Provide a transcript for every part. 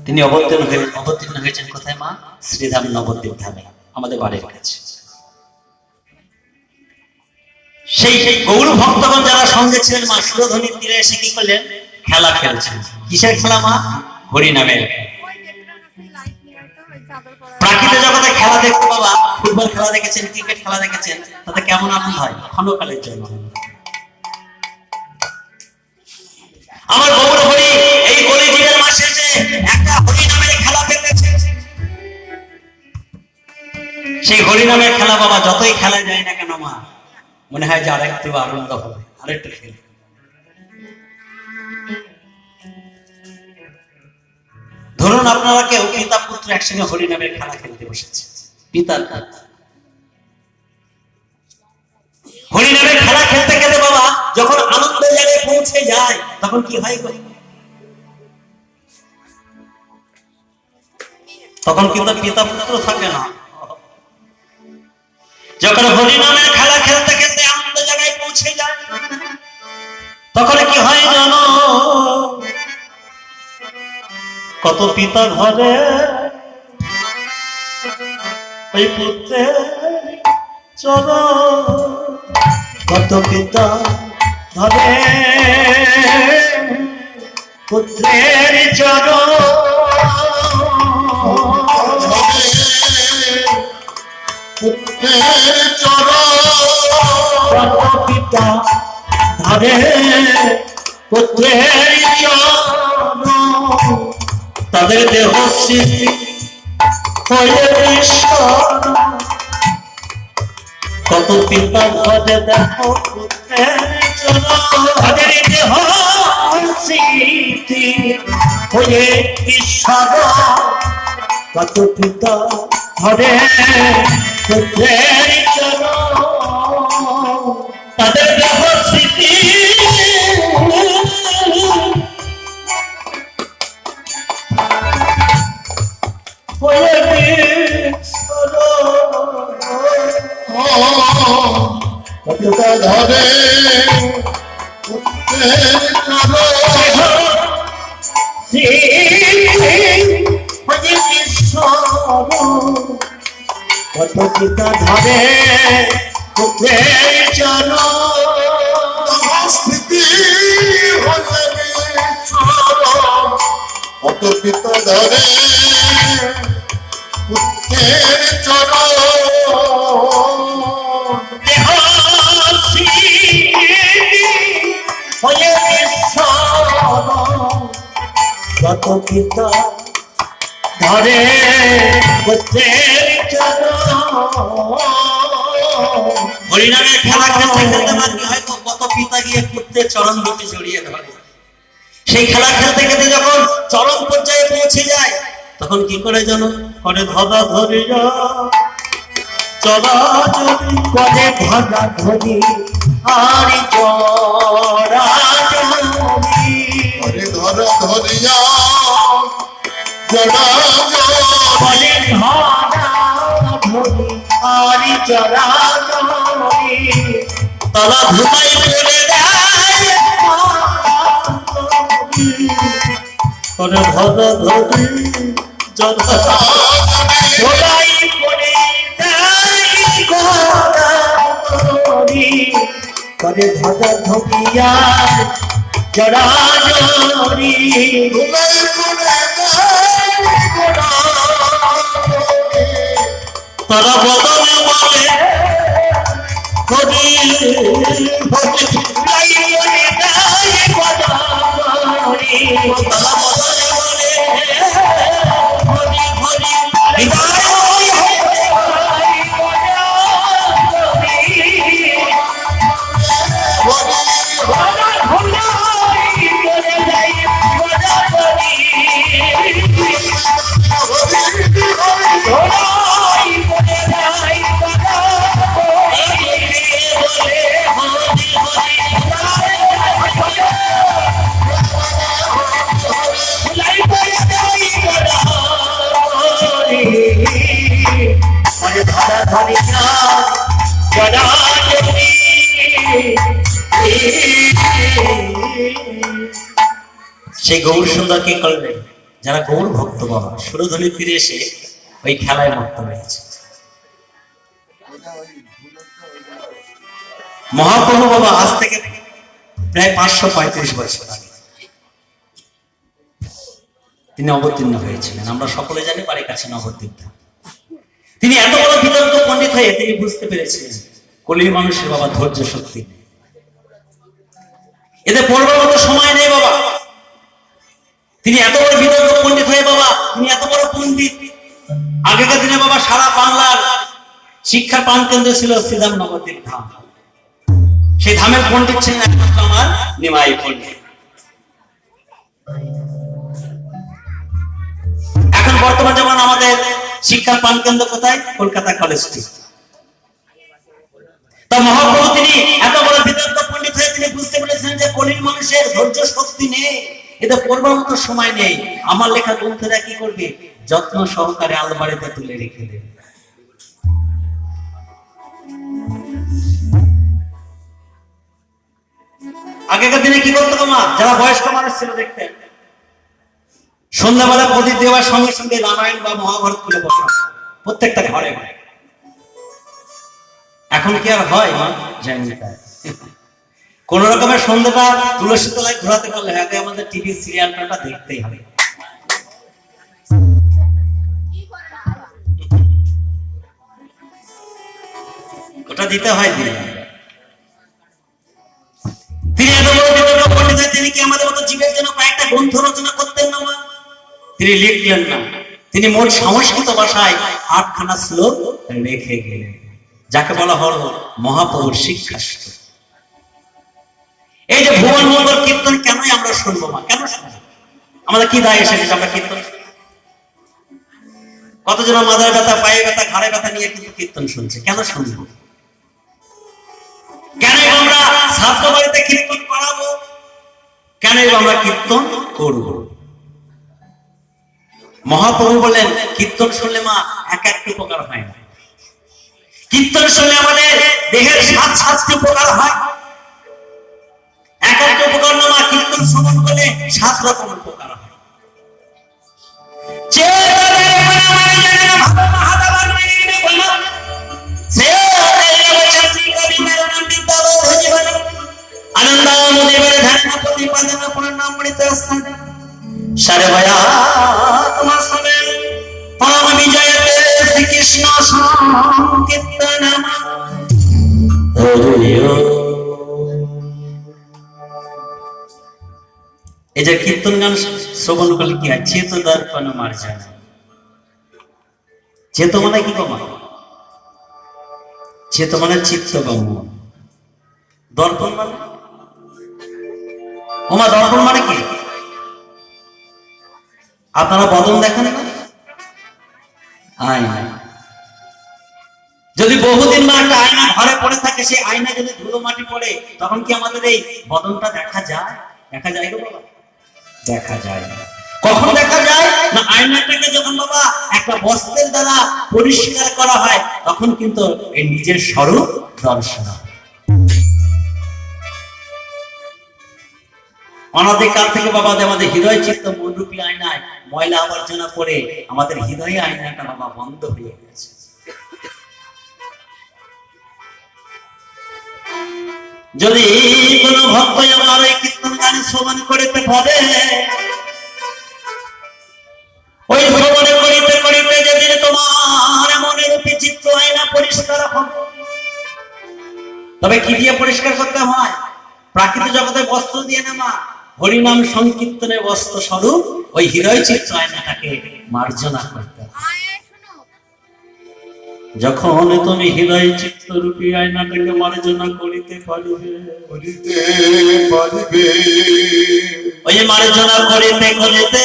তিনি অবতীর্ণ হয়েছেন কোথায় মা? শ্রীধাম নবদ্বীপ ধামে, আমাদের বাড়ির কাছে। সেই গৌর ভক্তগণ যারা সঙ্গে ছিলেন মা সুরধ্বনির তীরে এসে কি করলেন? খেলা খেলছেন। কিসের খেলা মা? হরি নামের। প্রাকৃতিক জগতে খেলা দেখতে বাবা, ফুটবল খেলা দেখেছেন, ক্রিকেট খেলা দেখেছেন, তাতে কেমন আনন্দ হয়? ক্ষণকালের জন্য। আমার গৌর হরি এই কলিযুগের মাসে যে একটা হরি নামের খেলা খেলেছে, সেই হরি নামের খেলা বাবা যতই খেলা যায় না কেন মা, মনে হয় যে আরেকটু আনন্দ হবে, আরেকটু খেল। ধরুন আপনারা কেউ পিতা পুত্র একসঙ্গে হরি নামের খেলা খেলতে বসেছে, পিতার হরি নামের খেলা খেলতে খেলতে বাবা যখন আনন্দ জায়গায় পৌঁছে যায় তখন কি হয়? তখন কিন্তু পিতা পুত্র থাকে না। যখন হরি নামের খেলা খেলতে খেলতে আনন্দ জায়গায় পৌঁছে যায় তখন কি হয় জানো? কত পিতা ঘরে ওই পুত্রের চরণ, কত পিতা ঘরে পুত্রের চরণ, পুত্রের চরণ, কত পিতা ঘরে পুত্রের চরণ, তাদের দেহ স্মৃতি হয়ে ঈশ্বর। কত পিতা ঘরে দেখো পুত্রের চরণ, তাদের দেহ স্মৃতি হয়ে ঈশ্বর। কত পিতা ঘরে পুত্রের চরণ, তাদের দেহ স্মৃতি কতটা ধরে কত পিতা ধরে পুত্রের চরণ, স্থিতি কত পিতা ধরে পুত্রের চরণ, কত পিতা ধরে পুত্রের চরণ। হরিনামের খেলা খেলতে খেলতে বাকি হয়তো কত পিতা গিয়ে পুত্রের চরণ দুটি জড়িয়ে ধরে। সেই খেলা খেলতে খেলতে যখন চরম পর্যায়ে পৌঁছে যায় তখন কি করে জানো? করে ধরা ধরি চরা চরি, করে ধরা ধরি আর জরা জরি, করে ধরা ধরিয়া জড়া করে ধরা ধরি আর জরা জরি, তলা ধুলাই করে দেয় করে ধরা ধরি জরা ধুলাই করে করে ধরা ধরিয়া জড়া জরি, তারা বদলে বলে হরি হরি লাই বলে গাই বদরি, তারা বদলে বলে হরি হরি হৃদয় সেই গৌর সুন্দর কি করলেন? যারা গৌর ভক্ত বাবা সুরধ্বনি ফিরে এসে ওই খেলায় মত্ত রয়েছে। মহাপ্রভু বাবা আজ থেকে প্রায় 535 বছর আগে তিনি অবতীর্ণ হয়েছিলেন। আমরা সকলে জানি বাড়ির কাছে নবদ্বীপ ধাম। তিনি এত বড় বিতর্ক পণ্ডিত হয়ে তিনি বুঝতে পেরেছিলেন কলির মানুষের বাবা ধৈর্য শক্তি নেই, এদের পড়বার মতো সময় নেই বাবা। তিনি এত বড় বিতর্ক পণ্ডিত হয়ে বাবা, তিনি এত বড় পণ্ডিত। আগেকার দিনে বাবা সারা বাংলার শিক্ষার প্রাণকেন্দ্র ছিল শ্রীধাম নবদ্বীপ ধাম। সেই ধামের পণ্ডিত ছিলেন একমাত্র আমার নিমাই পণ্ডিত। এখন বর্তমান যেমন আমাদের শিক্ষার প্রাণকেন্দ্র কোথায়? Kolkata college street. তা মহাপ্রভু তিনি এত বড় বিতর্ক পণ্ডিত হয়ে তিনি বুঝতে পেরেছিলেন যে কলির মানুষের ধৈর্য শক্তি নেই, এদের পড়বার মতো সময় নেই। আমার লেখা গ্রন্থরা কি করবে? যত্ন সহকারে আলমারিতে তুলে রেখে দেবে। আগেকার দিনে কি করতো মা? যারা বয়স্ক মানুষ ছিল দেখতেন সন্ধ্যাবেলা প্রদীপ দেওয়ার সঙ্গে সঙ্গে রামায়ণ বা মহাভারত খুলে বসা প্রত্যেকটা ঘরে ঘরে। এখন কি আর হয় মা? জানি না। কোন রকমের সন্ধ্যাটা তুলসী তলায় ঘোরাতে পারলে আগে আমাদের টিভি সিরিয়ালটা দেখতেই হবে। ওটা দিতে হয় দিন। তিনি এত বড় বিতর্ক পণ্ডিত, তিনি কি আমাদের মতো জীবের জন্য কয়েকটা গ্রন্থ রচনা করতেন না মা? তিনি লিখলেন না, তিনি মোট সংস্কৃত ভাষায় 8খানা শ্লোক লিখে গেলেন, যাকে বলা হলো মহাপ্রভুর শিক্ষাস্ত্র। এই যে ভুবন মঙ্গল কীর্তন কেনই আমরা শুনবো মা? কেন শুনবো? আমাদের কি দায় এসেছে আমরা কীর্তন? কতজন মাথায় ব্যথা, পায়ে ব্যথা, ঘাড়ে ব্যথা নিয়ে কিন্তু কীর্তন শুনছে। কেন শুনবো? কেন আমরা ছাত্র বাড়িতে কীর্তন করাবো? কেন আমরা কীর্তন করবো? মহাপ্রভু বলেন কীর্তন শুনলে মা এক একটি উপকার হয় না। কীর্তন শুনলে আমাদের দেহের 7টি উপকার হয়। এক একটা উপকার না মা, কীর্তন শ্রবণ করলে 7 রকম উপকার হয়। সারে ভায়া তোমার সবে পরম বিজয়তে শ্রীকৃষ্ণ সংকীর্তন। এই যে কীর্তন গান শ্রবণ করলে কি হয়? চেত দর্পণ মার্জনা। চেত মানে কি কমা? চেত মানে চিত্ত গম্য। দর্পণ মানে ওমা দর্পণ মানে কি? আপনারা বদন দেখেন না? আয়না। যদি বহুদিন মা একটা আয়না ঘরে পড়ে থাকে, সেই আয়না যদি ধুলো মাটি পড়ে, তখন কি আমাদের এই বদনটা দেখা যায়? দেখা যায় গো বাবা? দেখা যায় না। কখন দেখা যায় না? আয়নাটাকে যখন বাবা একটা বস্ত্রের দ্বারা পরিষ্কার করা হয়, তখন কিন্তু এই নিজের স্বরূপ দর্শন হয়। অনাদিকাল থেকে বাবা আমাদের হৃদয় চিত্ত মনরূপী আয়নায় ময়লা আবর্জনা পড়ে আমাদের হৃদয়ে আয়নাটা বাবা বন্ধ হয়ে গেছে। যদি কোন ভক্ত আমার এই কীর্তন গানে শ্রবণ করিতে পারে, ওই শ্রবণে করিতে করিতে যেদিন তোমার মনের চিত্ত আয়না পরিষ্কার হবে। তবে কি দিয়ে পরিষ্কার করতে হয়? প্রাকৃতিক জগতের বস্ত্র দিয়ে না মা, হরিনাম সংকীর্তনের বস্ত্র স্বরূপ ওই হৃদয় চিত্র আয়নাটাকে মার্জনা করতে হয়। যখন তুমি হৃদয় চিত্ত রূপী আয়নাটাকে মার্জনা করিতে পারিবে, ওই মার্জনা করিতে করিতে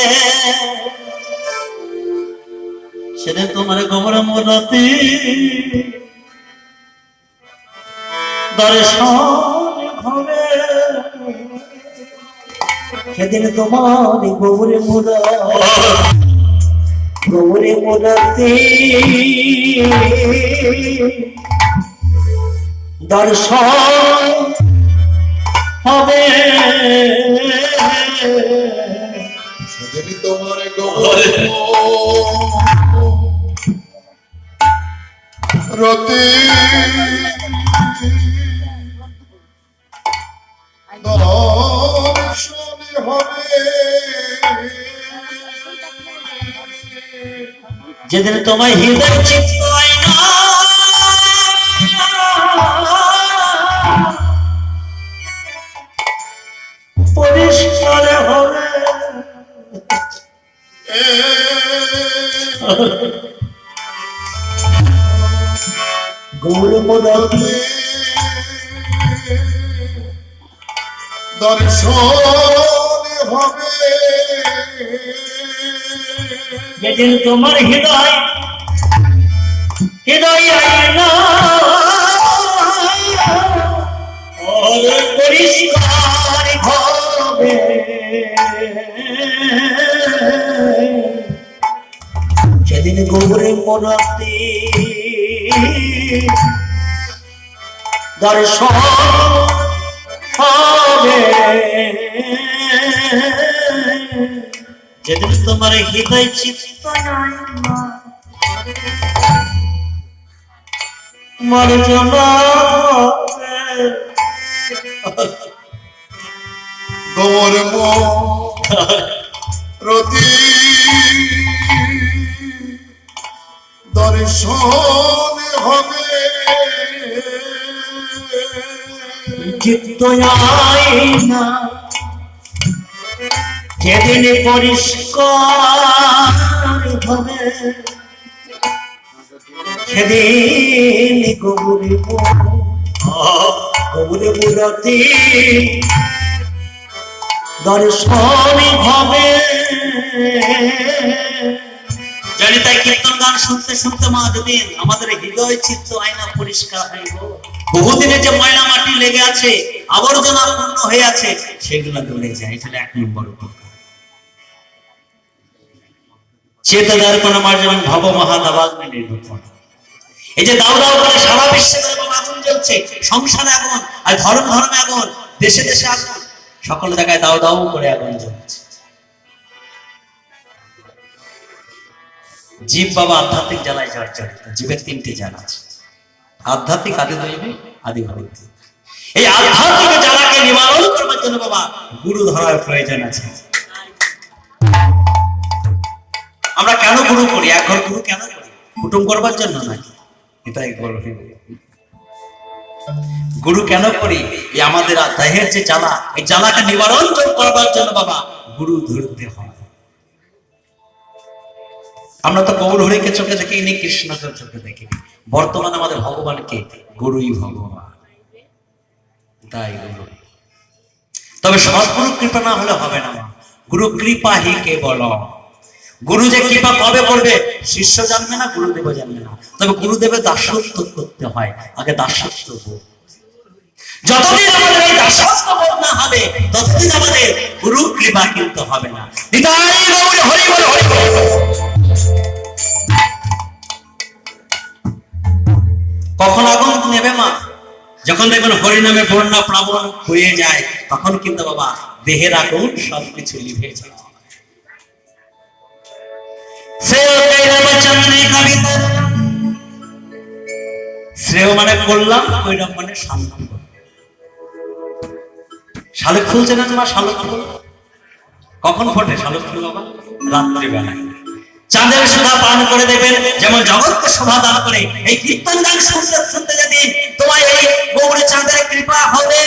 সেদিন তোমার গোবর মূরতি দর্শন হবে। সেদিন তোমার গোবরে মূরতি দর্শন হবে। যেদিন তোমার গৌর রতি দর্শনী হবে যেদিন তোমার হৃদয় চিত্ত আয়না পরিষ্কার হবে গৌরমদাতে দর্শনী হবে যেদিন তোমার হৃদয় আয়না পরিষ্কার হবে সেদিন গৌরে মনাতে দর্শন হবে যেদিন তোমার হৃদয় চিত্ত মার্জনা গৌর রতি দর্শন হবে চিত্ত আয়না যেদিন পরিষ্কার হবে সেদিন গৌরে মূরতি দর্শন হবে জানি তাই কীর্তন গান শুনতে শুনতে মা যেদিন আমাদের হৃদয় চিত্ত আয়না পরিষ্কার হইব বহুদিনে যে ময়লা মাটি লেগে আছে আবর্জনা পূর্ণ হয়ে আছে সেগুলো দূরে যায় এটা এক নম্বর উপকার চেতনার কোন মার্জন ভব মহাদাবাগ্নি নির্বাপন এই যে দাও দাও করে সারা বিশ্বে আগুন জ্বলছে সংসারে আগুন আর ধর্ম ধর্মে আগুন দেশে দেশে আগুন সকল জায়গায় দাও দাও করে আগুন জ্বলছে জীব বাবা আধ্যাত্মিক জ্বালায় জর্জরিত জীবের তিনটি জ্বালা আছে আধ্যাত্মিক আদি দৈবিক আদি ভৌতিক এই আধ্যাত্মিক জ্বালাকে নিবারণ করবার জন্য বাবা গুরু ধরার প্রয়োজন আছে আমরা কেন গুরু করি এক ঘর গুরু কেন করি কুটুম করবার জন্য নাকি এটাই গুরু কেন করি এই আমাদের দেহের যে জ্বালা এই জ্বালাকে নিবারণ করবার জন্য বাবা গুরু ধরতে হয় আমরা তো গৌরহরিকে চোখে দেখিনি কৃষ্ণকে চোখে দেখিনি বর্তমানে আমাদের ভগবানকে গুরুই ভগবান তাই গুরু তবে সৎগুরু কৃপা না হলে হবে না গুরু কৃপা হি কেবল গুরু যে কৃপা কবে করবে শিষ্য জানবে না গুরুদেব জানবে না তবে গুরুদেবের দাসত্ব করতে হয় আগে দাসত্ব যতদিন আমাদের এই দাসত্ব বোধ না হবে ততদিন আমাদের গুরু কৃপা কিন্তু হবে না হরি বল হরি বল কখন আগুন নেবে মা যখন দেখবেন হরিনামে বন্যা প্লাবন হয়ে যায় তখন কিন্তু বাবা দেহের আগুন সবকিছু লিভে যায় শ্রেয় মানে করলাম কৈরব মানে শালক শালক ফুল চেনা তোমার শালক ফুল কখন ফোটে শালক ফুল বাবা রাত্রিবেলায় চাঁদের শোভা পান করে দেবেন যেমন জগৎকে শোভা দান করে এই কীর্তন গান শুনতে শুনতে যেদিন তোমার এই গৌরে চাঁদের কৃপা হবে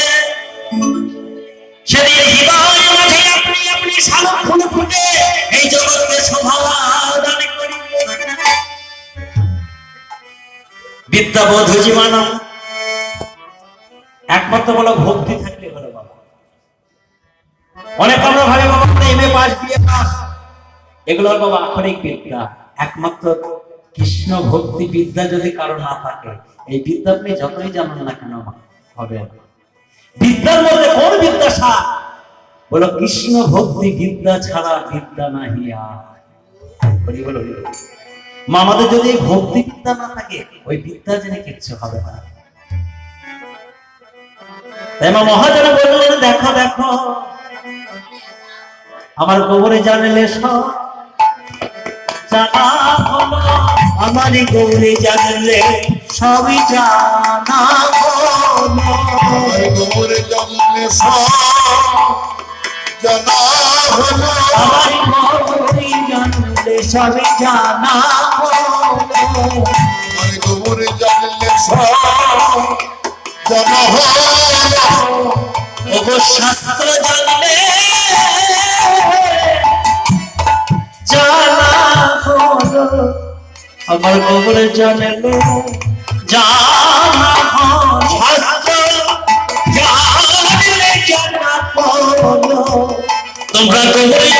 সেদিন হৃদয় মাঝে আপনি আপনি শালক ফুল ফুটে এই জগৎকে শোভা দান করি বিদ্যাবোধ জীবনা একমাত্র বলো ভক্তি থাকলে হলো বাবা অনেক আমরা ভাবে বাবা এমএ পাস বিএ পাস এগুলোর বাবা আক্ষরিক বিদ্যা একমাত্র কৃষ্ণ ভক্তি বিদ্যা যদি কারো না থাকে এই বিদ্যা আপনি যতই জানেন না কেন হবে বিদ্যার মধ্যে কোন বিদ্যা সার বলো কৃষ্ণ ভক্তি বিদ্যা ছাড়া বিদ্যা নাহি আর বলো মা আমাদের যদি ভক্তি বিদ্যা না থাকে ওই বিদ্যা জেনে কিচ্ছু হবে না তাই মা মহাজন বললেন দেখো দেখো আমার গোবরে জানলে সব জানা হলো, আমারই গৌরে জানলে সবই জানা হলো। গোবরে জানলে সব জানা হলো, আমারই গৌরে জানলে সবই জানা হলো। গোবরে জানলে সব জানা হলো। ওগো শাস্ত্র জানলে জানা হলো, আমার গোবরে জানলে জানা হলো। শাস্ত্র জানলে জানা হলো, তোমরা গোবরে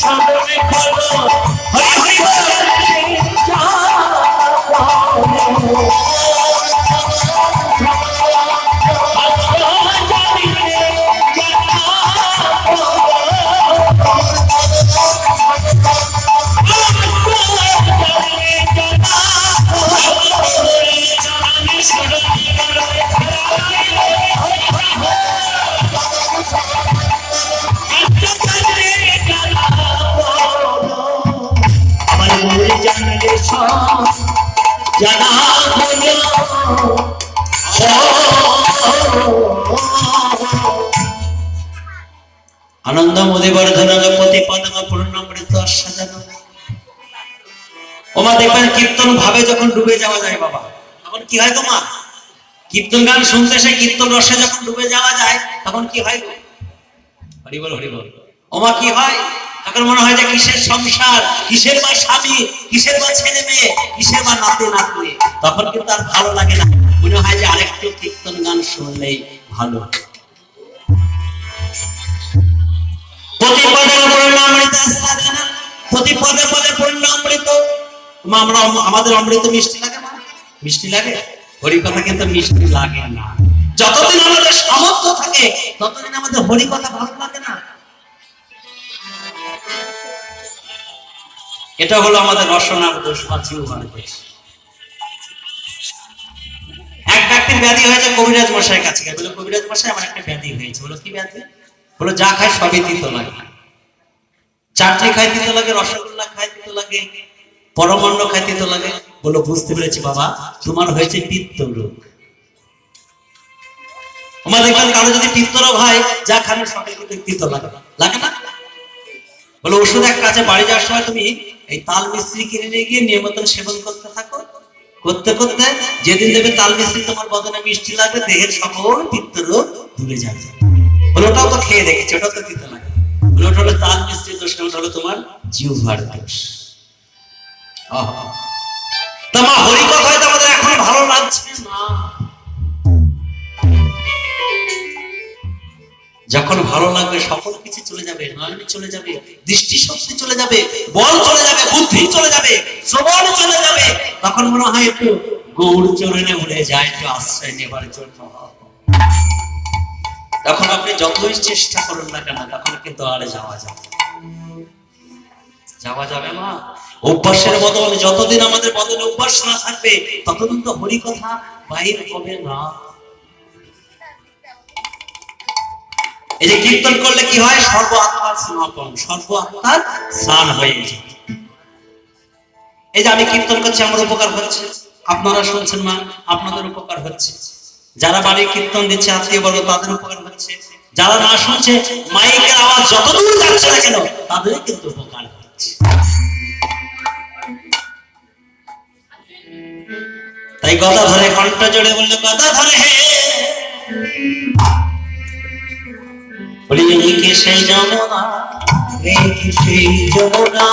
সাধনে করো, হরি হরি বলে জানা হলো। জানা আনন্দ মোদে বর্ধন প্রতি পদম পূর্ণমৃত সাজানো। ওমা দেখবেন কীর্তন ভাবে যখন ডুবে যাওয়া যায় বাবা, তখন কি হয় গো মা? কীর্তন গান শুনতে সে কীর্তন রসে যখন ডুবে যাওয়া যায় তখন কি হয় গো? হরি বল হরি বল। ওমা কি হয়? তখন মনে হয় যে কিসের সংসার, কিসের বা স্বামী, কিসের বা ছেলে মেয়ে, কিসের বা নাতে নাতনি। তখন কিন্তু আর ভালো লাগে না, মনে হয় যে আরেকটু কীর্তন গান শুনলেই ভালো। প্রতি পদে পূর্ণামৃত সাধনা, প্রতি পদে পদে পূর্ণামৃত। আমরা আমাদের অমৃত মিষ্টি লাগে না? মিষ্টি লাগে? হরি কথা কিন্তু মিষ্টি লাগে না। যতদিন আমাদের সামর্থ্য থাকে ততদিন আমাদের হরি কথা ভালো লাগে না। এটা হলো আমাদের রসনার দোষ বা জিহ্বার দোষ। এক ব্যক্তির ব্যাধি হয়েছে কবিরাজ মশাইয়ের কাছে গিয়ে বলে, কবিরাজ মশাই আমার একটা ব্যাধি হয়েছে। বলো কি ব্যাধি? বলো যা খায় সবই তিতো লাগে, চাটনি খাই তিতো লাগে, রসগোল্লা খাই তিতো লাগে, পরমান্ন খাই তিতো লাগে। বলো বুঝতে পেরেছি বাবা, তোমার হয়েছে পিত্ত রোগ। আমার দেখবেন কারো যদি পিত্ত রোগ হয়, যা খাবে সবাই কিন্তু তিতো লাগে, লাগে না? বলো ওষুধ এক কাছে বাড়ি যাওয়ার সময় তুমি এই তাল মিস্ত্রি কিনে নিয়ে গিয়ে নিয়মিত সেবন করতে থাকো, করতে করতে যেদিন দেবে তাল মিস্ত্রি তোমার বদনে মিষ্টি লাগবে, দেহের সকল পিত্ত রোগ দূরে যাবে। বলে ওটাও তো খেয়ে দেখেছি, ওটাও তো তিতো লাগে। বলে ওটা হলো তাল মিস্ত্রির দোষ না, ওটা হলো তোমার জিহ্বার দোষ। তোমার হরি কথা হয়তো আমাদের এখন ভালো লাগছে না। যখন ভালো লাগবে সকল কিছু চলে যাবে, নয়ন চলে যাবে, দৃষ্টি শক্তি চলে যাবে, বল চলে যাবে, বুদ্ধি চলে যাবে, শ্রবণ চলে যাবে, তখন মনে হয় একটু গৌর চরণে উড়ে যায়, একটু আশ্রয় নেবার জন্য। তখন আপনি যতই চেষ্টা করুন না কেন, তখন কিন্তু আর যাওয়া যাবে, যাওয়া যাবে না। অভ্যাসের বদলে যতদিন আমাদের বদলে অভ্যাস না থাকবে ততদিন তো হরি কথা বাইর হবে না। এই যে কীর্তন করলে কি হয়? সর্ব আত্মার সমাপন, সর্ব আত্মার স্নান হয়ে যায়। এই যে আমি কীর্তন করছি, আমার উপকার হচ্ছে, আপনারা শুনছেন মা, আপনাদের উপকার হচ্ছে। যারা বাড়ি কীর্তন দিচ্ছে আত্মীয় বর্গ, তাদের উপকার হচ্ছে। যারা না শুনছে, মাইকের আওয়াজ যতদূর যাচ্ছে না কেন, তাদের কিন্তু উপকার হচ্ছে। তাই গদা ধরে কণ্ঠ জোড়ে বললে, গদা ধরে হে বলি, এই সেই যমুনা, এই সেই যমুনা,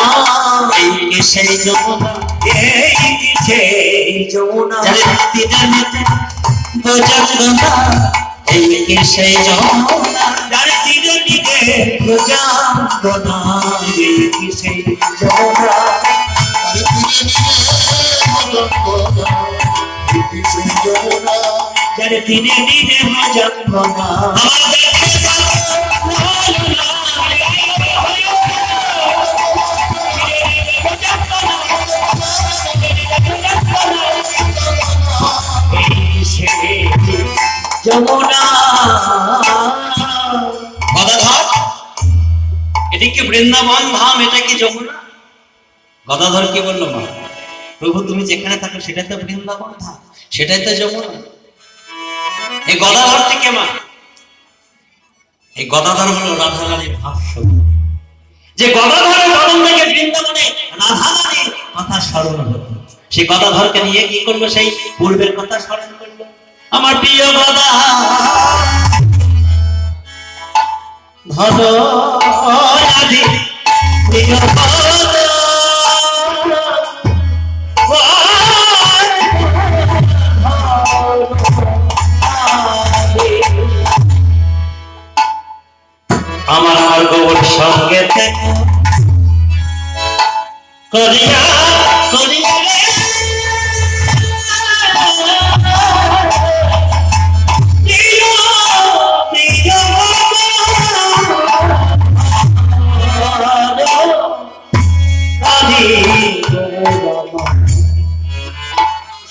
এই সেই যমুনা, এই সেই যমুনা, এই সেই যমুনা, যার তীরে তীরে প্রজাঙ্গনা, এই সেই যমুনা, যার তীরে তীরে প্রজাঙ্গনা। যমুনা গদাধর বৃন্দাবন ধাম, এটা কি যমুনা? গদাধর কি বললো, মা প্রভু তুমি যেখানে থাকো সেটাই তো বৃন্দাবন ধাম, সেটাই তো যমুনা। এই গদাধর থেকে মা, এই গদাধর হলো রাধারানীর ভাষ্য, যে গদাধরের কদম থেকে বৃন্দাবনে রাধারানীর কথা স্মরণ হতো। সেই গদাধরকে নিয়ে কি করলো, সেই পূর্বের কথা স্মরণ করলো। আমার প্রিয় গদা ধর রাধে, প্রিয় আমার গোর সঙ্গে থেকে করিয়া করিয়া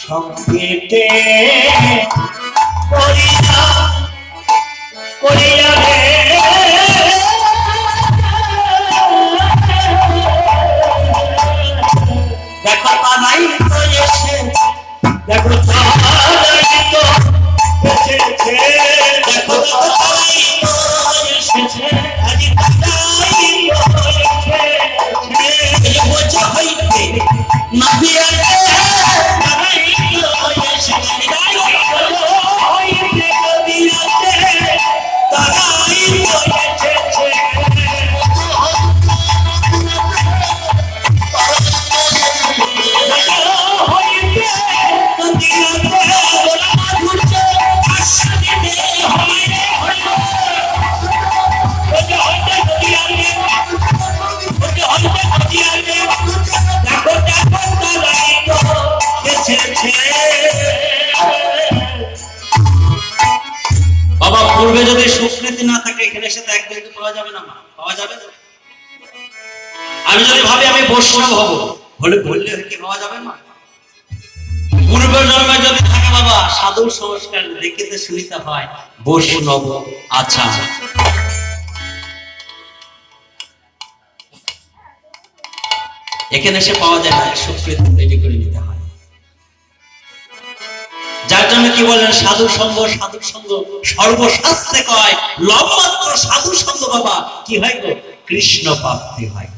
সংকেতে করিয়া করিয়া রে দেখো তারাই তো এসে, দেখো তারাই তো এসেছে, দেখো তারাই তো এসেছে, আজ তারাই তো এসেছে, বোঝা হইতে না দিয়ে তারাই তো এসেছে, হইতে দিয়াছে তারাই তো এসেছে। বাবা পূর্বে যদি সুকৃতি না থাকে এখানে সাথে এক দুইটি পাওয়া যাবে না, মা পাওয়া যাবে না। আমি যদি ভাবি আমি বৈষ্ণব হব, হলে বললে কি পাওয়া যাবে না? পূর্ব জন্মে যদি থাকে বাবা সাধু সংস্কার দেখিতে শুনিতে হয় বৈষ্ণব। আচ্ছা এখানে এসে পাওয়া যায় না, সুকৃতি তৈরি করে নিতে হয়। যার জন্য কি বলেন, সাধু সঙ্গ, সাধু সঙ্গ সর্বশাস্ত্রে কয়, লবমাত্র সাধু সঙ্গ বাবা কি হয় গো, কৃষ্ণ প্রাপ্তি হয়।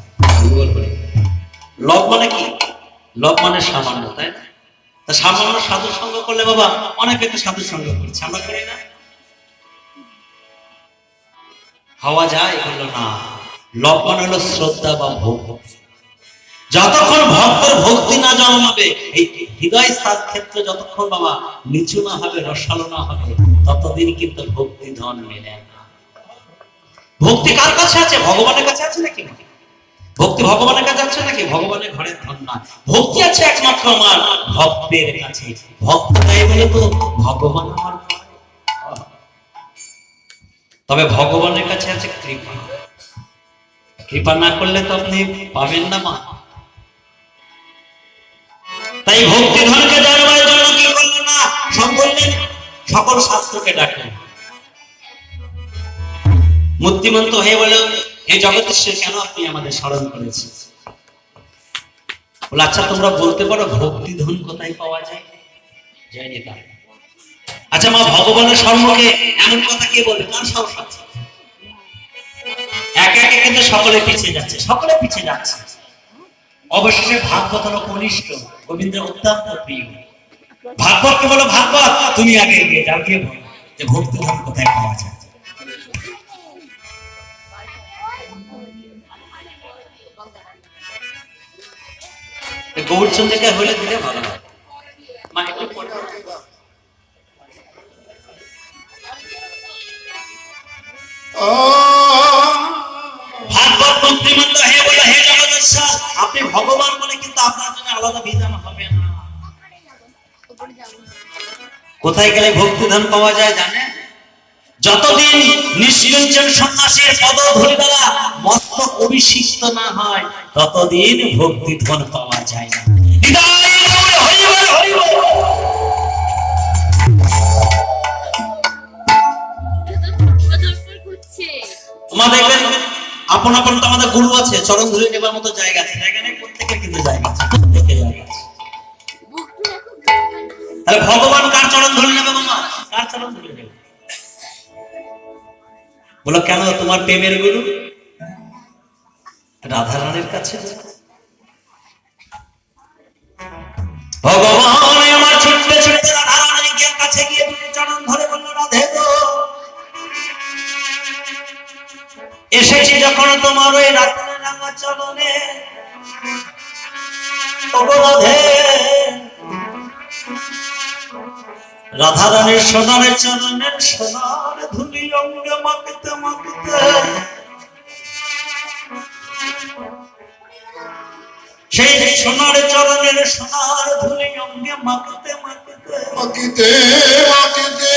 লব মানে কি, লব মানে সামান্য, তাই না? তা সামান্য সাধু সঙ্গ করলে বাবা অনেকে তো সাধু সঙ্গ করছে, আমরা করি না? হওয়া যায় এগুলো না। লব মানে হলো শ্রদ্ধা বা ভক্তি। যতক্ষণ ভক্তের ভক্তি না জন্মাবে, এই হৃদয় স্থান ক্ষেত্রে যতক্ষণ বাবা নিচু না হবে, রসালো না হবে, ততদিন কিন্তু ভক্তি ধন মেলে না। ভক্তি কার কাছে আছে? ভগবানের কাছে আছে নাকি? ভক্তি ভগবানের কাছে আছে নাকি? ভগবানের ঘরে ধন না, ভক্তি আছে একমাত্র আমার ভক্তের কাছে। ভক্ত তাই বলে তো ভগবান আমার, তবে ভগবানের কাছে আছে কৃপা। কৃপা না করলে তো আপনি পাবেন না মা। তাই ভক্তি ধনকে জানবার জন্য কি করলেন না, সব বললেন সকল শাস্ত্রকে ডাকলেন। মূর্তিমন্ত হয়ে বলে, এই জগতেশ্বর কেন আপনি আমাদের স্মরণ করেছেন? বলে আচ্ছা তোমরা বলতে পারো ভক্তি ধন কোথায় পাওয়া যায়? যায়নি তাই। আচ্ছা মা, ভগবানের সম্মুখে এমন কথা কে বলবে, কার সাহস আছে? একে একে কিন্তু সকলে পিছিয়ে যাচ্ছে, সকলে পিছিয়ে যাচ্ছে। অবশেষে ভাগবত হলো কনিষ্ঠ, গোবিন্দের অত্যন্ত প্রিয়। ভাগবতকে বলো, ভাগবত তুমি আগে এগিয়ে যাও, গিয়ে বলো যে ভক্তি ধন কোথায় পাওয়া যায়। গৌরচন্দ্রিকা হলে দিলে ভালো হয়। মা একটু পড়ে ভাগবত মন্ত্রীমন্ত হে বলে, হে জগদীশ্বর আপনি ভগবান বলে কিন্তু আপনার জন্য আলাদা বিধান হবে না। কোথায় গেলে ভক্তি ধন পাওয়া যায় জানে? যতদিন নিষ্কিঞ্চন সন্ন্যাসীর পদ ধরিবেলা মস্তক অভিষিক্ত না হয়, ততদিন ভক্তি ধন পাওয়া যায় না। দেখবেন আপন আপন তো আমাদের গুরু আছে, চরণ ধরে নেবার মতো জায়গা আছে, জায়গা নেই প্রত্যেকের কিন্তু জায়গা আছে, প্রত্যেকের জায়গা আছে। তাহলে ভগবান কার চরণ ধরে নেবে মামা? কার চরণ ধরে নেবে? বলো কেন? তোমার প্রেমের গুরু রাধারানীর কাছে। ভগবান আমার ছুটতে ছুটতে রাধারানীর কাছে গিয়ে চরণ ধরে বলল, রাধে গো, এসেছি যখন তোমার ওই রাতের রাঙা চরণে, ওগো রাধে, রাধারানীর সোনার চরণের সোনার ধুলি অঙ্গে মাখিতে মাখিতে সেই সোনার চরণের সোনার ধুলি অঙ্গে মাখিতে মাখিতে মাখিতে মাখিতে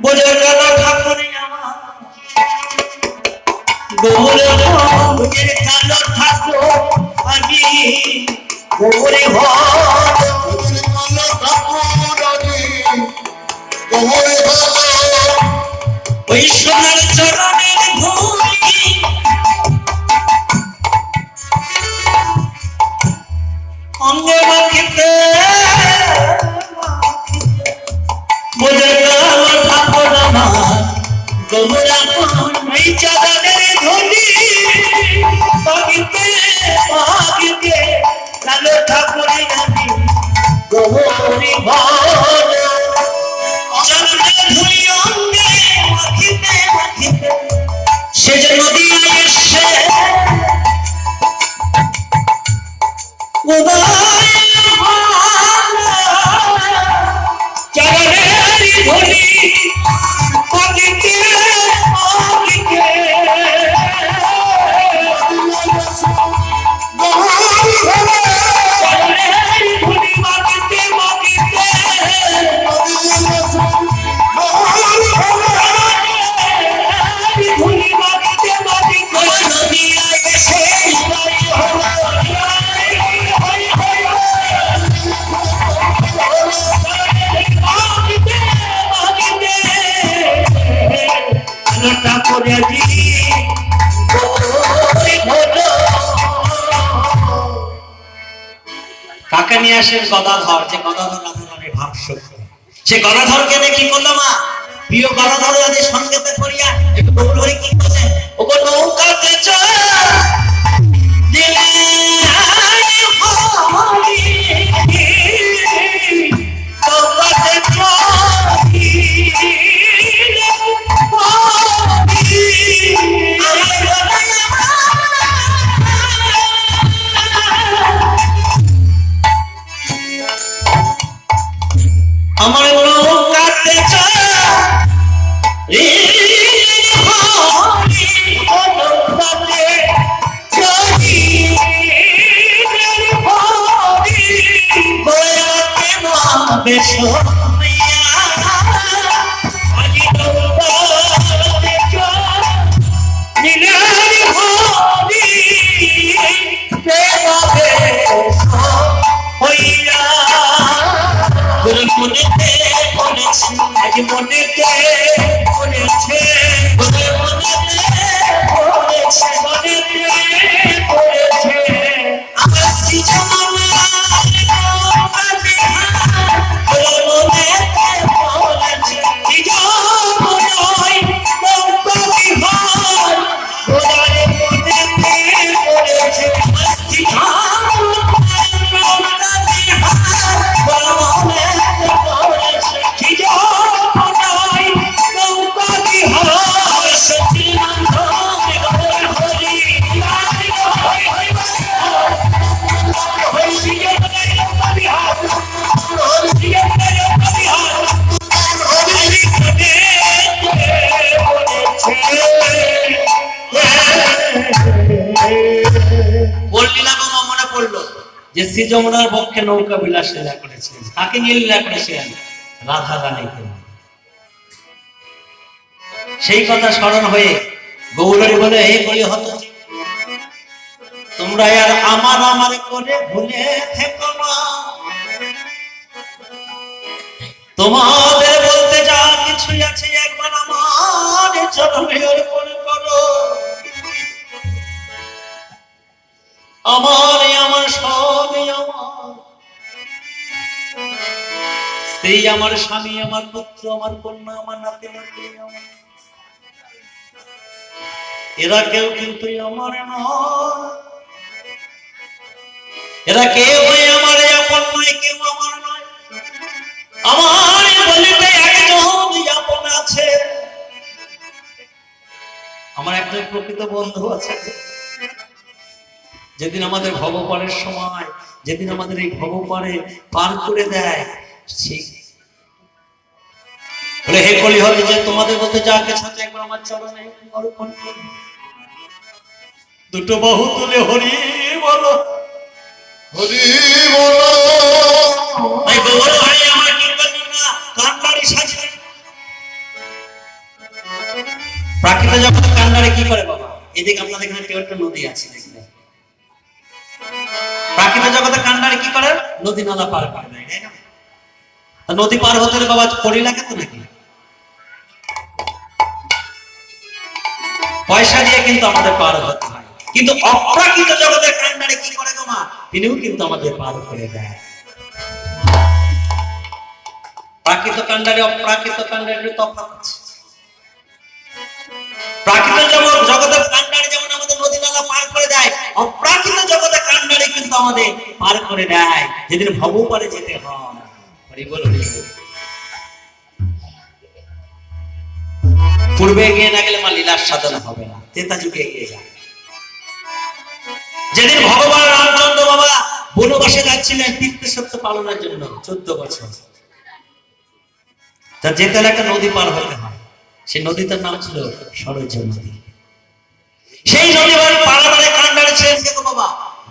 বোঝে গেল ঠাকুরি আমার গৌরে বোঝে গেল ঠাকুর আমি গৌরে ওই সোনার চরণের ধুলি অঙ্গে মাখিতে বোঝে গেল ঠাকুর আমার গৌরে ওই চরণের ধুলি মাখিতে মাখিতে গেল ঠাকুরি আমি গৌরী সে যে নদী এসে কাকে নিয়ে আসেন? গদাধর, যে গদাধর রাধারানীর ভাষ্য। সে গদাধরকে নিয়ে কি করলো মা? প্রিয় গদাধর রাজের সঙ্গেতে করিয়া একটু বউল হয়ে কি করছে? ওগো নৌকাতে চল দিলে নৌকাতে চল আমার নৌকাতে চল আজ মনেতে পড়েছে যে শ্রী যমুনার পক্ষে নৌকা বিলাস লীলা করেছিলেন, তাকে নিয়ে লীলা করেছিলেন রাধা রানীকে। সেই কথা স্মরণ হয়ে গৌরী বলে, হে বলি হত, তোমরা আর আমার আমার করে ভুলে থেকো না, তোমাদের বলতে যা কিছু আছে একবার আমার চরণে অর্পণ করো। বলো আমার সবই আমার, স্ত্রী আমার, স্বামী আমার, পুত্র আমার, কন্যা আমার, নাতি নাতনি আমার, এরা কেউ কিন্তু আমার নয়, এরা কেউ আমার আপন নয়, কেউ আমার নয়। আমার বলিতে একজন আপন আছে, আমার একজন প্রকৃত বন্ধু আছে। যেদিন আমাদের ভবপারের সময়, যেদিন আমাদের এই ভবপারে পার করে দেয়, বলে হে কলিহল, যে তোমাদের মধ্যে যা কিছু আছে একবার আমার চরণে অর্পণ করো। দুটো বাহু তুলে হরি বলো, হরি বলো। আমার কীর্তনী না কান্ডারি সাজবে। প্রাকৃত জগৎ কান্ডারি কি করে বাবা? এদিকে আপনাদের এখানে একটা নদী আছে, দেখবেন প্রাকৃত জগতে কান্ডারি কি করে? নদী নালা পার করে দেয়, তাই না? নদী পার হতে বাবা কড়ি লাগে তো নাকি? পয়সা দিয়ে কিন্তু আমাদের পার হতে হয়, কিন্তু অপ্রাকৃত জগতের কান্ডারি কি করে গো মা? তিনিও কিন্তু আমাদের পার করে দেয়। প্রাকৃত কান্ডারি অপ্রাকৃত কান্ডারি তফাৎ আছে। প্রাকৃত জগতের কান্ডারি যেমন আমাদের নদী নালা পার করে দেয়, অপ্রাকৃত জগতের কান্ডারি কিন্তু আমাদের পার করে দেয় যেদিন ভব পারে যেতে হয়। হরি বল, হরি বল। পূর্বে এগিয়ে না গেলে মা লীলার সাধনা হবে না, তেতা যুগে এগিয়ে যায়। যেদিন ভগবান রামচন্দ্র বাবা বনবাসে যাচ্ছিলেন তীর্থ সত্য পালনের জন্য 14 বছর, তা যেতে একটা নদী পার হতে হয়, সেই নদীটার নাম ছিল সরজ নদী। সেই নদী পারাবারে কান্ডারে ছিলেন কে গো বাবা?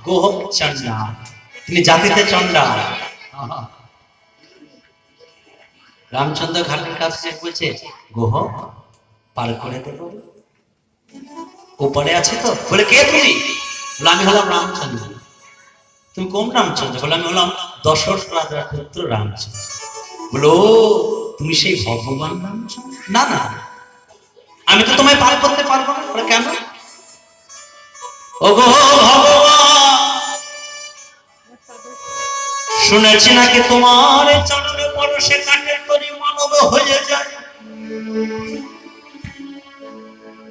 গোহক চন্ডা, তিনি জাতিতে চন্ডা। রামচন্দ্র ঘাটের কাছে বলছে, গোহক পার করে দেব, ওপারে আছে তো? বলে কে তুমি? বলে আমি হলাম রামচন্দ্র। তুমি কোন রামচন্দ্র? বলে আমি হলাম দশরথ রাজার পুত্র রামচন্দ্র। বলো তুমি সেই ভগবান রামচন্দ্র? না না, আমি তো তোমায় পার করতে পারবো না। বলে কেন? ওগো ভগবান, শুনেছি নাকি তোমার চরণে পরশে কাঠের তরি মানব হয়ে যায়।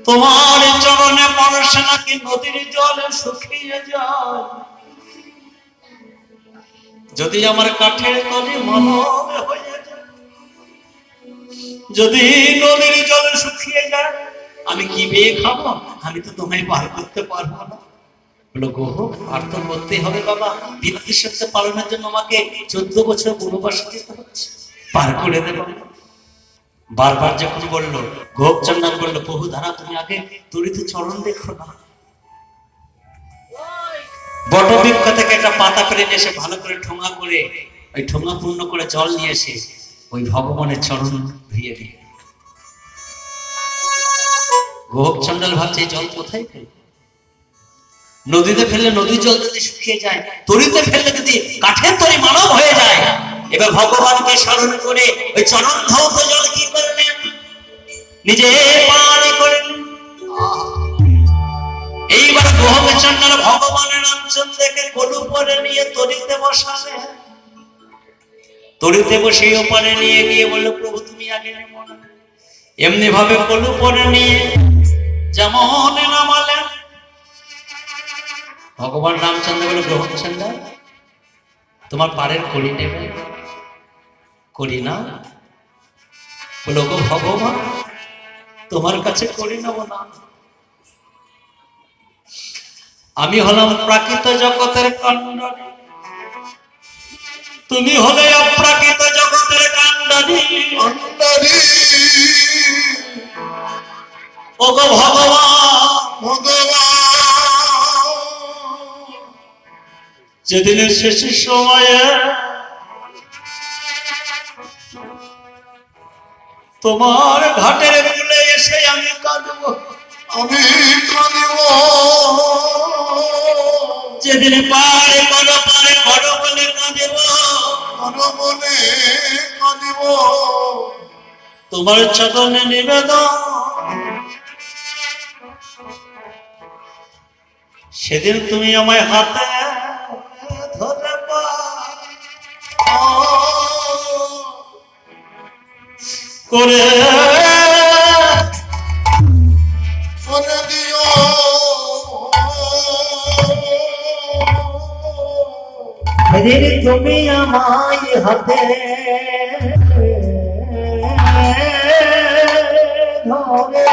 তোমার চরণে পরশে নাকি নদীর জলে শুকিয়ে যায়। যদি আমার কাঠের তরি মানব হয়ে যায়, যদি নদীর জলে শুকিয়ে যায়, আমি কি বেয়ে খাবো? আমি তো তোমায় পার করতে পারবো না। বলো গোহ, আর তো বলতেই হবে বাবা, পিতৃ সত্য পালনের জন্য আমাকে 14 বছর বনবাসে যেতে হচ্ছে, পার করে দেব। বারবার যখন বললো, গোপচন্দ্র বললো, প্রভু ধারা তুমি আগে তুরিতে চরণ দেখো না। বটবৃক্ষ থেকে একটা পাতা করে নিয়ে এসে ভালো করে ঠোঙা করে, ওই ঠোঙা পূর্ণ করে জল নিয়ে এসে ওই ভগবানের চরণ ধুয়ে দিয়ে, গোপচন্ডাল ভাবছে এই জল কোথায় ফেলবে? নদীতে ফেললে নদীর জল যদি শুকিয়ে যায়, তরিতে ফেললে যদি কাঠের তরি মানব হয়ে যায়। এবার ভগবানকে স্মরণ করে ওই চরণ ধৌত জল কি করলেন? নিজে পান করলেন। এইবার গোপচন্ডাল ভগবানের রামচন্দ্রকে কোল পরে নিয়ে তরিতে বসাবে। তরিতে বসে ওপারে নিয়ে গিয়ে বললো, প্রভু তুমি আগে মনে এমনি ভাবে কোল পরে নিয়ে যেমন নামালেন। ভগবান রামচন্দ্র বলে, গোপচন্দ্র তোমার পারের করি নেবে? করি না। বলো গো ভগবান, তোমার কাছে করি নেব না, আমি হলাম প্রাকৃত জগতের কাণ্ডারি, তুমি হলে অপ্রাকৃত জগতের কাণ্ডারি। ও গো ভগবান, ভগবান যেদিনের শেষ সময়ে তোমার ঘাটের কূলে এসে আমি কাঁদব, আমি কাঁদিব। যেদিন পারে করো বলে কাঁদব, করো বলে কাঁদিব। তোমার চরণে নিবেদন সেদিন তুমি আমায় হাতে ধরে করে করে দিও সেদিন তুমি আমায় হাতে ধরে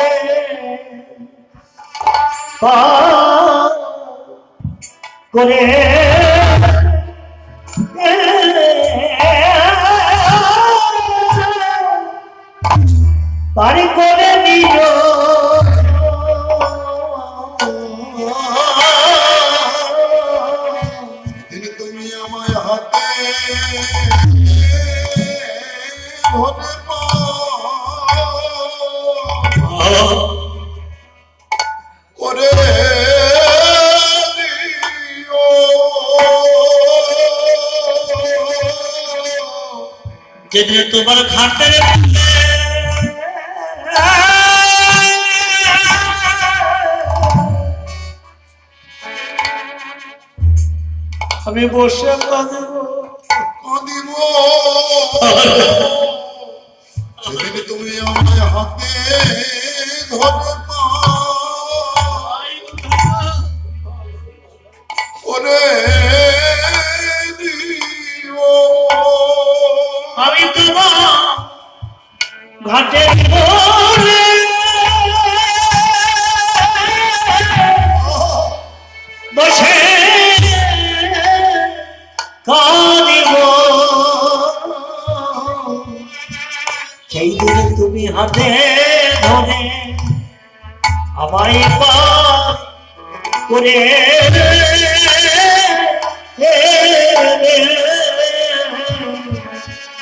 করে পারি করে দিও দিন তুমি আমায় হাতে ধরে করে দিও যেদিন তোমার ঘাটে আমি বসে কাঁদিব সেদিন তুমি আমায় হাতে ধরে করে দিও আমি তোমার ঘাটে পড়ে বসে কাঁদিব সেই দিন তুমি হাতে ধরে আমায় পার করে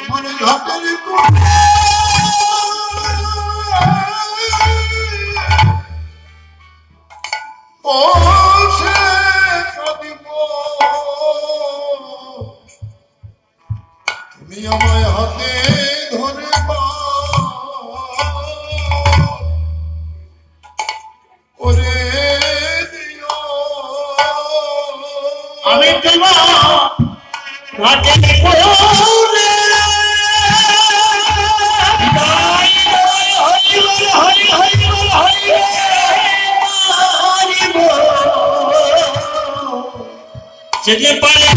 আমার ঘাটের বসে কাঁদিব তুমি আমায় হাতে ধরে করে দিও আমি তোমার ঘাটে পড়ে যদি পারে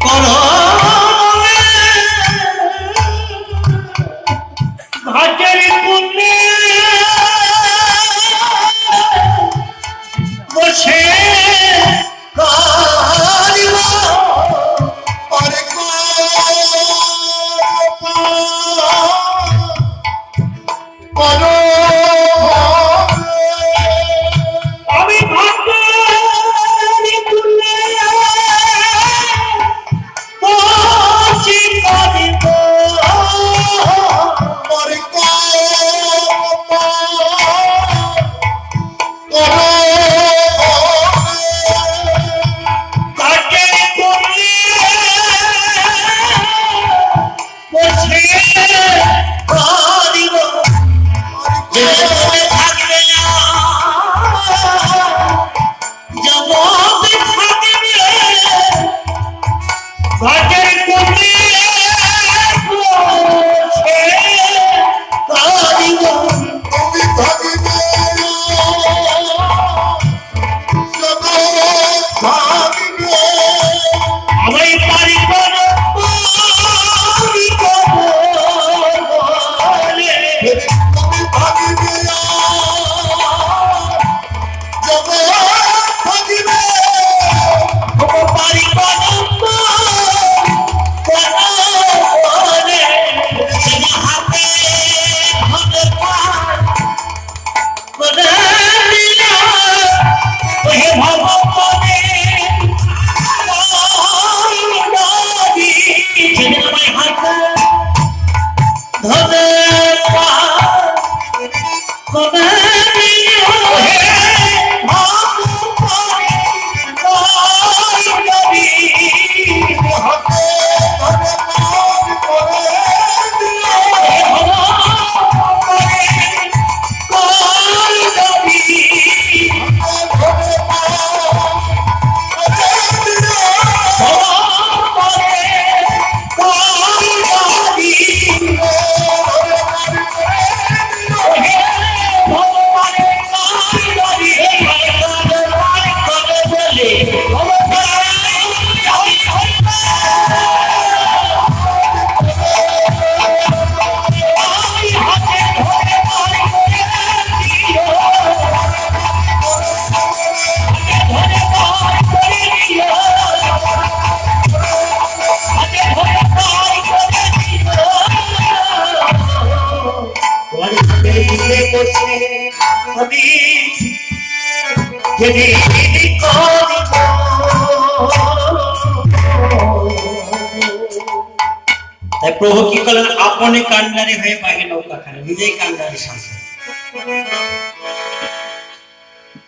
করো ঘাটের পুণ্যে বসে কাঁদিব আরে করো আমি ঘাটের পুণ্যে বসে কাঁদিব আরে ঘাটের পুণ্যে বসে কাঁদিব থাকবে না জগতে থাকবে ঘাটের পুণ্যে বসে কাঁদিব তুমি থাকিবে থাকিবে আমি পারি করো পারি করো বলে তুমি থাকিবে থাকিবে পারি করো বলে হাতে হাতে করে দিও ওহে ভগবানে নাদি যেন আমায় হাতে ধরে করে দিও হে ভগবানে নাদি হাতে ধরে করে দিও বসে আমি যেদিন করিব তাই প্রভু কি করলেন আপনি কান্ডারি হয়ে বাঘে নৌকা খান নিজেই কান্ডারি শাসন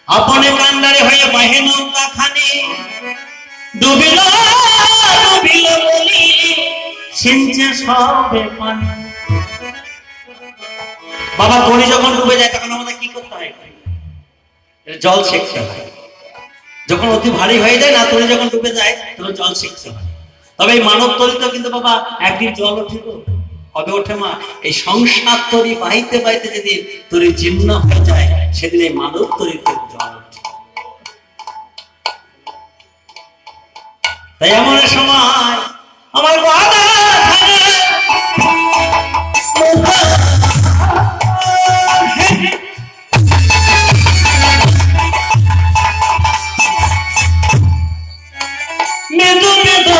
আপনি কান্ডারি হয়ে বাঘে নৌকা খানে ডুবিল ডুবিল বলি সিঞ্চে সবে পানি বাবা তরি যখন ডুবে যায় তখন আমাদের কি করতে হয় জল সেঁকতে হয় যখন অতি ভারী হয়ে যায় না তরি যখন ডুবে যায় তখন জল সেঁকতে হয় তবে এই মানব তরিতে কিন্তু বাবা একদিন জল ওঠে কবে ওঠে মা এই সংসার তরি বাহিতে বাহিতে যেদিন তরি জীর্ণ হয়ে যায় সেদিন এই মানব তরিতে জল ওঠে তাই এমন সময় আমার বাবা মেদু মেদু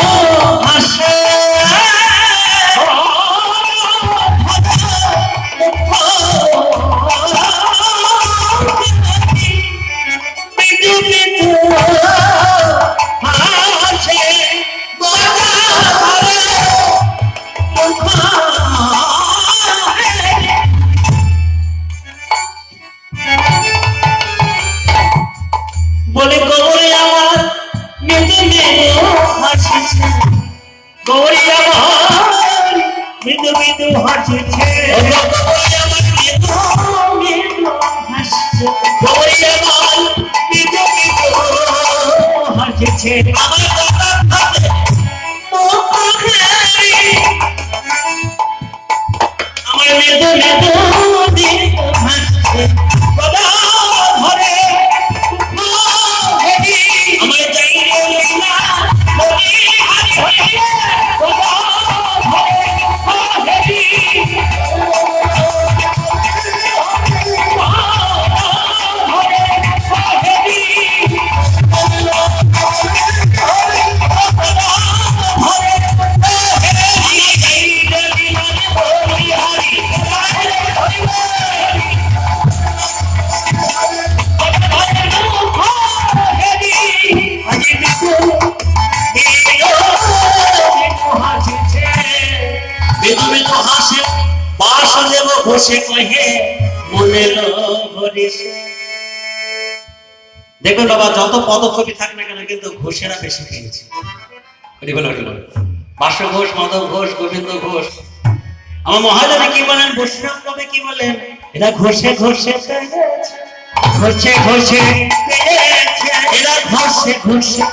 হাসে মেদু মেদু হাসে বলে গৌরী আমার মেদু মেদু হাসিছে গৌরী আমার মেদু মেদু হাসিছে গৌরী আমার মেদু মেদু হাসিছে আমার আমার মেদু মেদু হাসছে বাবা ঘরে আমার জায়গায় বসে কহে মনে দেখুন বাবা যত পদকবি থাক না কেন কিন্তু ঘোষেরা বেশি পেয়েছে বাস ঘোষ মাধব ঘোষ গোবিন্দ ঘোষ আমার মহাজনে কি বলেন বৈষ্ণব কবি কি বলেন এরা ঘোষে ঘোষে ঘোষে ঘোষে এরা ঘোষে ঘোষে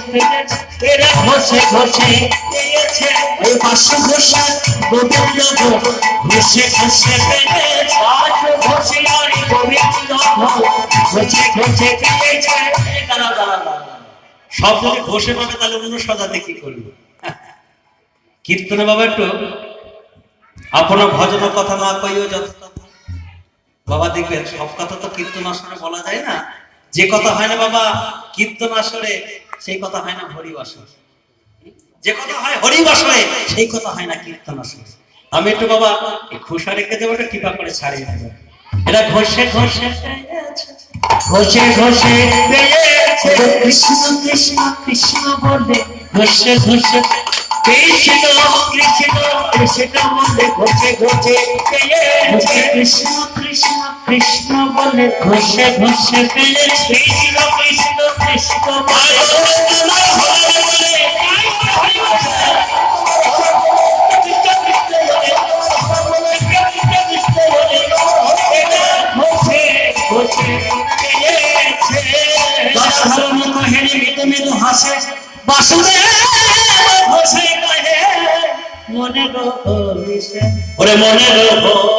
এরা ঘোষে ঘোষে পেয়েছে ওই বাসু ঘোষা গোবিন্দ ঘোষে ঘোষে পেয়েছে ঘোষে আর গোবিন্দ ঘোষে ঘোষে পেয়েছে সব যদি ঘোষে পাবে তাহলে অন্য সজাতে কি করবে কীর্তনে বাবা একটু আপনার ভজনের কথা না কইও যত বাবা দেখবেন সব কথা তো কীর্তন আসরে বলা যায় না যে কথা হয় না বাবা কীর্তন আসরে সেই কথা হয় না হরিবাসরে যে কথা হয় হরিবাসরে সেই কথা হয় না কীর্তন আসরে আমি একটু বাবা এই খুশা রেখে দেবো একটু কৃপা করে ছাড়িয়ে দেবো এরা ঘষে ঘষে ঘষে ঘষে কৃষ্ণ কৃষ্ণ কৃষ্ণ বলে ঘষে ঘষে কৃষ্ণ কৃষ্ণ কৃষ্ণ বলে ঘষে ঘষে কৃষ্ণ কৃষ্ণ কৃষ্ণ বলে ঘষে ঘষে কৃষ্ণ কৃষ্ণ কৃষ্ণ হাসে বাসুদেব ঘোষে কহে মনে ওরে মনে রোহ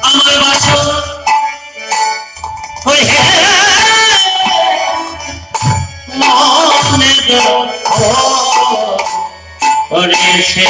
আমার বাসা মনে ওরে সে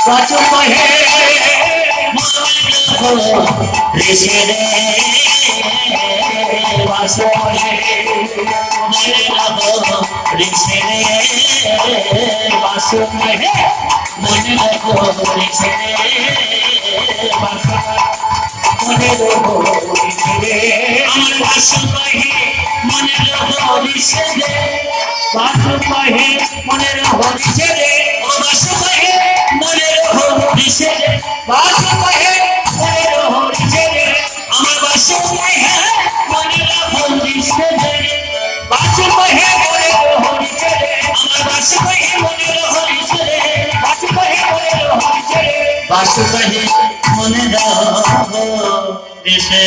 বাসো কহে বলে বাসুকহে মনে রহ ঋষে